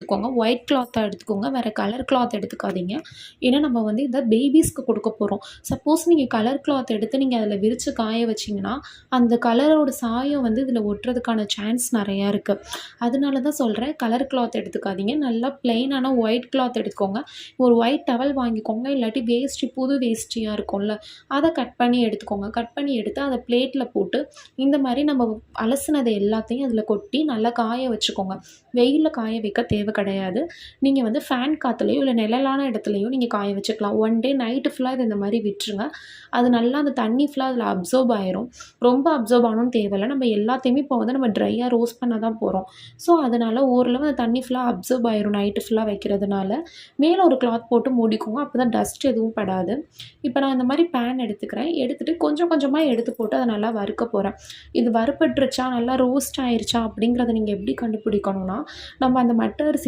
எடுத்துக்கோங்க. ஒயிட் கிளாத்தா எடுத்துக்கோங்க. வேறு கலர் கிளாத் எடுத்துக்காதீங்க. ஏன்னா நம்ம வந்து இத பேபீஸ்க்கு கொடுக்க போறோம். சப்போஸ் நீங்க கலர் கிளாத் எடுத்து நீங்க அதில விரிச்சு காய வச்சீங்கன்னா, அந்த கலரோட சாயம் வந்து இதில ஒட்டுறதுக்கான சான்ஸ் நெறையா இருக்கு. அதனால தான் சொல்றேன், கலர் கிளாத் எடுத்துக்காதீங்க. நல்லா பிளெயினான ஒயிட் கிளாத் எடுத்துக்கோங்க. ஒரு ஒயிட் டவல் வாங்கிக்கோங்க. இல்லாட்டி வேஷ்டி புது வேஷ்டியா இருக்கும்ல, அத கட் பண்ணி எடுத்துக்கோங்க. கட் பண்ணி எடுத்து அத பிளேட்ல போட்டு, இந்த மாரி நம்ம அலசுனது எல்லாத்தையும் அதில கொட்டி நல்லா காய வச்சுக்கோங்க. வெயில்ல காய வைக்க தேவை கிடையாது. நீங்க வந்து ஃபேன் காத்துலயோ, இல்ல நிழலான இடத்துலயோ நீங்க காய வச்சுக்கலாம். ஒன் டே நைட்டு ஃபுல்லா இத இந்த மாரி விட்டுருங்க. அது நல்லா அந்த தண்ணி ஃபுல்லா அதில அப்சர்வ் ஆயிரும். ரொம்ப அப்சர்வ் ஆகணும்னு தேவையில்ல. நம்ம எல்லாத்தையுமே இப்போ வந்து நம்ம ட்ரையா ரோஸ்ட் பண்ண தான் போறோம். ஸோ, அதனால ஓரளவு அந்த தண்ணி ஃபுல்லா அப்சர்வ் ஆயிரும் நைட்டு ஃபுல்லா வைக்கிறதுனால. மேல ஒரு கிளாத் போட்டு மூடிக்கோங்க. அப்பதான் டஸ்ட் எதுவும் படாது. இப்ப நான் இந்த மாரி பேன் எடுத்துக்கிறேன். எடுத்துட்டு கொஞ்சம் கொஞ்சமா எடுத்து போட்டு அத நல்லா வறுக்க போறேன். இது வறுபட்டுருச்சா, நல்லா ரோஸ்ட் ஆயிருச்சா அப்படிங்கிறத நீங்க எப்படி கண்டுபிடிக்கணும்னா, நம்ம அந்த மட்ட அரிசி